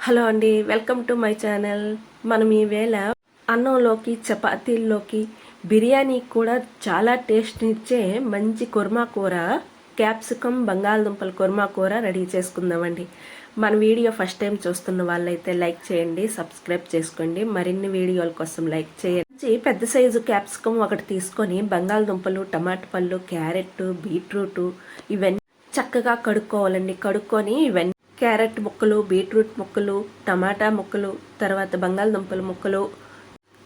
Hello అండి, welcome to my channel. మనం ఈవేళ అన్నంలోకి చపాతీల్లోకి బిర్యానీ కూడా చాలా టేస్ట్నిచ్చే మంచి కుర్మా కూర, క్యాప్సికమ్ బంగాళదుంపల కుర్మా కూర రెడీ చేసుకుందామండి. మన వీడియో ఫస్ట్ టైం చూస్తున్న వాళ్ళైతే లైక్ చేయండి, సబ్స్క్రైబ్ చేసుకోండి. మరిన్ని వీడియోల కోసం లైక్ చేయండి. పెద్ద సైజు క్యాప్సికమ్ ఒకటి తీసుకొని బంగాళదుంపలు, టమాటా పళ్ళు, క్యారెట్, బీట్రూట్ ఇవన్నీ చక్కగా కడుక్కోవాలండి. కడుక్కొని ఇవన్నీ క్యారెట్ ముక్కలు, బీట్రూట్ ముక్కలు, టమాటా ముక్కలు, తర్వాత బంగాళదుంపల ముక్కలు,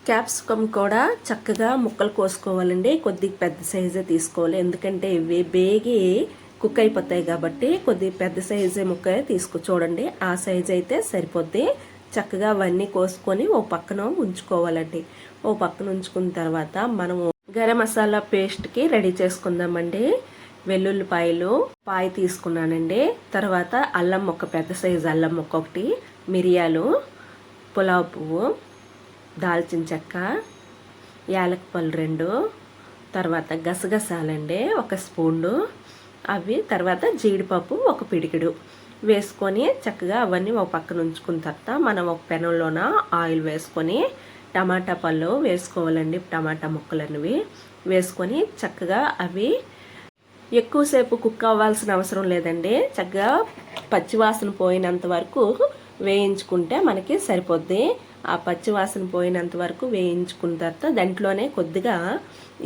క్యాప్సికమ్ కూడా చక్కగా ముక్కలు కోసుకోవాలండి. కొద్దిగా పెద్ద సైజే తీసుకోవాలి, ఎందుకంటే ఇవి బేగి కుక్ అయిపోతాయి కాబట్టి కొద్దిగా పెద్ద సైజే ముక్క చూడండి. ఆ సైజ్ అయితే సరిపోద్ది. చక్కగా అవన్నీ కోసుకొని ఓ పక్కన ఉంచుకోవాలండి. ఓ పక్కన ఉంచుకున్న తర్వాత మనము గరం మసాలా పేస్ట్కి రెడీ చేసుకుందామండి. వెల్లుల్లిపాయలు పాయ తీసుకున్నానండి. తర్వాత అల్లం ముక్క, పెద్ద సైజు అల్లం ముక్క ఒకటి, మిరియాలు, పులావ్ పువ్వు, దాల్చిన చెక్క, యాలక్కపళ్ళు 2, తర్వాత గసగసాలండి 1 స్పూను, అవి తర్వాత జీడిపప్పు 1 పిడికిడు వేసుకొని చక్కగా అవన్నీ ఒక పక్కన ఉంచుకున్న తర్వాత మనం ఒక పెనంలోన ఆయిల్ వేసుకొని టమాటా పళ్ళు వేసుకోవాలండి. టమాటా ముక్కలనేవి వేసుకొని చక్కగా అవి ఎక్కువసేపు కుక్ అవ్వాల్సిన అవసరం లేదండి. చక్కగా పచ్చివాసన పోయినంత వరకు వేయించుకుంటే మనకి సరిపోద్ది. ఆ పచ్చివాసన పోయినంత వరకు వేయించుకున్న తర్వాత దాంట్లోనే కొద్దిగా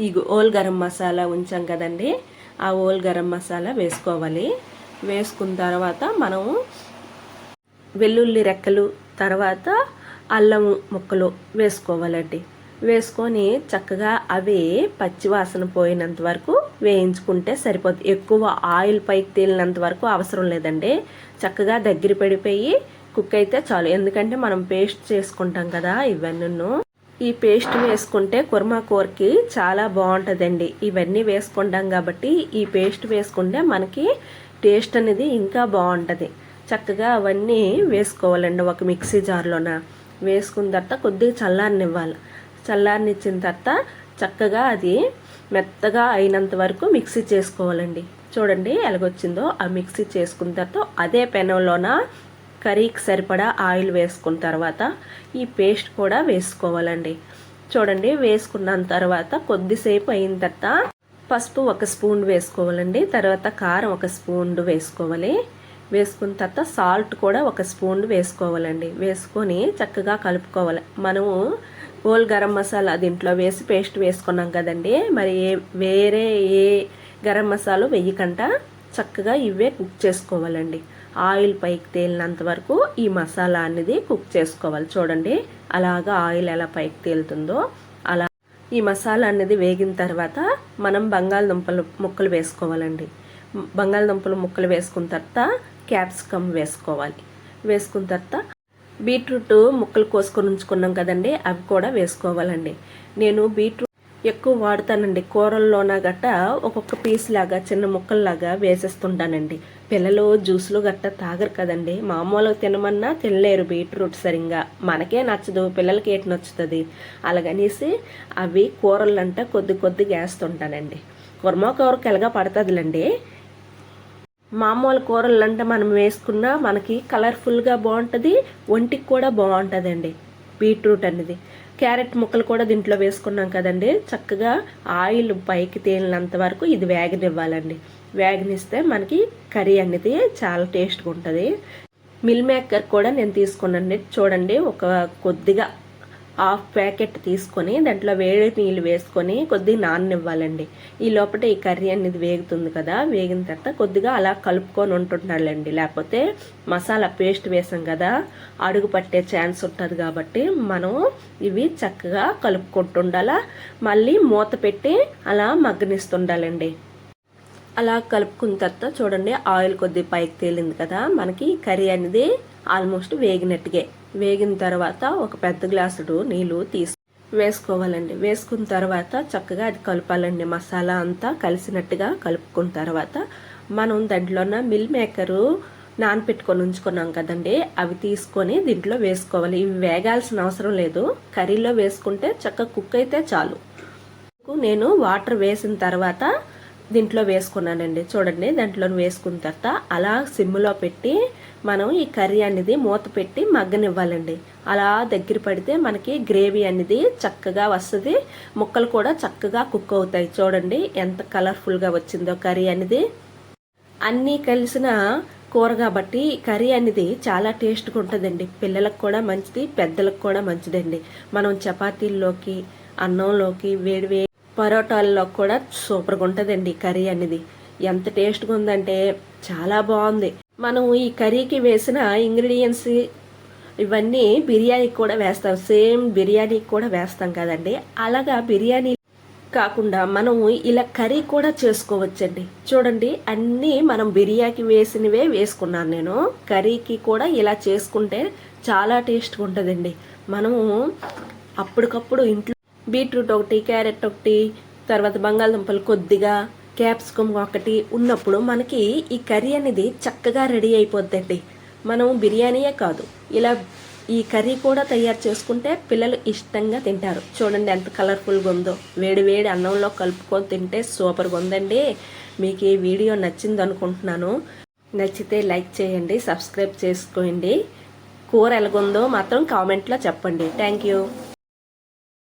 ఈ ఓల్ గరం మసాలా ఉంచాం కదండి, ఆ ఓల్ గరం మసాలా వేసుకోవాలి. వేసుకున్న తర్వాత మనం వెల్లుల్లి రెక్కలు, తర్వాత అల్లం ముక్కలు వేసుకోవాలండి. వేసుకొని చక్కగా అవి పచ్చివాసన పోయినంత వరకు వేయించుకుంటే సరిపోద్ది. ఎక్కువ ఆయిల్ పైకి తేలినంత వరకు అవసరం లేదండి. చక్కగా దగ్గర పడిపోయి కుక్ అయితే చాలు. ఎందుకంటే మనం పేస్ట్ చేసుకుంటాం కదా ఇవన్నీ. ఈ పేస్ట్ వేసుకుంటే కుర్మా కూరకి చాలా బాగుంటుందండి. ఇవన్నీ వేసుకుంటాం కాబట్టి ఈ పేస్ట్ వేసుకుంటే మనకి టేస్ట్ అనేది ఇంకా బాగుంటుంది. చక్కగా అవన్నీ వేసుకోవాలండి. ఒక మిక్సీ జార్లోన వేసుకున్న తర్వాత కొద్దిగా చల్లారనివ్వాలి. చల్లారనిచ్చిన తర్వాత చక్కగా అది మెత్తగా అయినంత వరకు మిక్సీ చేసుకోవాలండి. చూడండి ఎలాగొచ్చిందో. ఆ మిక్సీ చేసుకున్న తర్వాత అదే పెనంలోన కర్రీకి సరిపడా ఆయిల్ వేసుకున్న తర్వాత ఈ పేస్ట్ కూడా వేసుకోవాలండి. చూడండి వేసుకున్న తర్వాత కొద్దిసేపు అయిన తర్వాత పసుపు 1 స్పూన్ వేసుకోవాలండి. తర్వాత కారం 1 స్పూన్ వేసుకోవాలి. వేసుకున్న తర్వాత సాల్ట్ కూడా 1 స్పూన్ వేసుకోవాలండి. వేసుకొని చక్కగా కలుపుకోవాలి. మనము హోల్ గరం మసాలా దీంట్లో వేసి పేస్ట్ వేసుకున్నాం కదండి, మరి వేరే ఏ గరం మసాలా వేయకుండా చక్కగా ఇవే కుక్ చేసుకోవాలండి. ఆయిల్ పైకి తేలినంత వరకు ఈ మసాలా అనేది కుక్ చేసుకోవాలి. చూడండి అలాగా ఆయిల్ ఎలా పైకి తేలుతుందో అలా ఈ మసాలా అనేది వేగిన తర్వాత మనం బంగాళదుంపలు ముక్కలు వేసుకోవాలండి. బంగాళదుంపలు ముక్కలు వేసుకున్న తర్వాత క్యాప్సికమ్ వేసుకోవాలి. వేసుకున్న తర్వాత బీట్రూట్ ముక్కలు కోసుకొని ఉంచుకున్నాం కదండి, అవి కూడా వేసుకోవాలండి. నేను బీట్రూట్ ఎక్కువ వాడతానండి. కూరల్లోన గట్ట ఒక్కొక్క పీస్ లాగా చిన్న ముక్కల్లాగా వేసేస్తుంటానండి. పిల్లలు జ్యూస్లు గట్ట తాగరు కదండి, మామూలుగా తినమన్నా తినలేరు బీట్రూట్ సరిగ్గా. మనకే నచ్చదు, పిల్లలకి ఏటి నచ్చుతుంది. అలాగనేసి అవి కూరలంట కొద్దిగా వేస్తుంటానండి. కుర్మా కూరకి ఎలాగా పడుతుందిలేండి. మామూలు కూరలు అంటే మనం వేసుకున్నా మనకి కలర్ఫుల్గా బాగుంటుంది, ఒంటికి కూడా బాగుంటుందండి బీట్రూట్ అనేది. క్యారెట్ ముక్కలు కూడా దీంట్లో వేసుకున్నాం కదండి. చక్కగా ఆయిల్ పైకి తేలినంత వరకు ఇది వేగనివ్వాలండి. వేగనిస్తే మనకి కర్రీ అనేది చాలా టేస్ట్గా ఉంటుంది. మిల్ మేకర్ కూడా నేను తీసుకున్నానండి. చూడండి కొద్దిగా 1/2 ప్యాకెట్ తీసుకొని దాంట్లో వేడి నీళ్ళు వేసుకొని కొద్దిగా నాననివ్వాలండి. ఈ లోపల ఈ కర్రీ అనేది వేగుతుంది కదా, వేగిన తర్వాత కొద్దిగా అలా కలుపుకొని ఉంటుండాలండి. లేకపోతే మసాలా పేస్ట్ వేసాం కదా, అడుగు పట్టే ఛాన్స్ ఉంటుంది కాబట్టి మనం ఇవి చక్కగా కలుపుకుంటుండాలా. మళ్ళీ మూత పెట్టి అలా మగ్గనిస్తుండాలండి. అలా కలుపుకున్న తర్వాత చూడండి ఆయిల్ కొద్దిగా పైకి తేలింది కదా, మనకి కర్రీ అనేది ఆల్మోస్ట్ వేగినట్టుగా. వేగిన తర్వాత ఒక పెద్ద గ్లాసుడు నీళ్ళు వేసుకోవాలండి. వేసుకున్న తర్వాత చక్కగా అది కలపాలండి. మసాలా అంతా కలిసినట్టుగా కలుపుకున్న తర్వాత మనం దాంట్లోన మిల్ మేకరు నానపెట్టుకొని ఉంచుకున్నాం కదండి, అవి తీసుకొని దీంట్లో వేసుకోవాలి. ఇవి వేగాల్సిన అవసరం లేదు, కర్రీలో వేసుకుంటే చక్కగా కుక్ అయితే చాలు. నేను వాటర్ వేసిన తర్వాత దీంట్లో వేసుకున్నానండి. చూడండి, దాంట్లో వేసుకున్న తర్వాత అలా సిమ్లో పెట్టి మనం ఈ కర్రీ అనేది మూత పెట్టి మగ్గనివ్వాలండి. అలా దగ్గర పడితే మనకి గ్రేవీ అనేది చక్కగా వస్తుంది, ముక్కలు కూడా చక్కగా కుక్ అవుతాయి. చూడండి ఎంత కలర్ఫుల్గా వచ్చిందో కర్రీ అనేది. అన్నీ కలిసిన కూర కాబట్టి కర్రీ అనేది చాలా టేస్ట్గా ఉంటుందండి. పిల్లలకు కూడా మంచిది, పెద్దలకు కూడా మంచిదండి. మనం చపాతీల్లోకి, అన్నంలోకి, వేడి పరోటాల్లో కూడా సూపర్గా ఉంటుందండి కర్రీ అనేది. ఎంత టేస్ట్గా ఉందంటే చాలా బాగుంది. మనం ఈ కర్రీకి వేసిన ఇంగ్రీడియంట్స్ ఇవన్నీ బిర్యానీకి కూడా వేస్తాం. సేమ్ బిర్యానీకి కూడా వేస్తాం కదండి. అలాగా బిర్యానీ కాకుండా మనం ఇలా కర్రీ కూడా చేసుకోవచ్చండి. చూడండి, అన్నీ మనం బిర్యానీకి వేసినవే వేసుకున్నాను నేను. కర్రీకి కూడా ఇలా చేసుకుంటే చాలా టేస్ట్గా ఉంటుందండి. మనము అప్పటికప్పుడు ఇంట్లో బీట్రూట్ ఒకటి, క్యారెట్ ఒకటి, తర్వాత బంగాళదుంపలు కొద్దిగా, క్యాప్సికమ్ ఒకటి ఉన్నప్పుడు మనకి ఈ కర్రీ అనేది చక్కగా రెడీ అయిపోద్దండి. మనం బిర్యానీయే కాదు, ఇలా ఈ కర్రీ కూడా తయారు చేసుకుంటే పిల్లలు ఇష్టంగా తింటారు. చూడండి ఎంత కలర్ఫుల్గా ఉందో. వేడి వేడి అన్నంలో కలుపుకొని తింటే సూపర్గా ఉందండి. మీకు ఈ వీడియో నచ్చింది అనుకుంటున్నాను. నచ్చితే లైక్ చేయండి, సబ్స్క్రైబ్ చేసుకోండి. కూర ఎలాగుందో మాత్రం కామెంట్లో చెప్పండి. Thank you.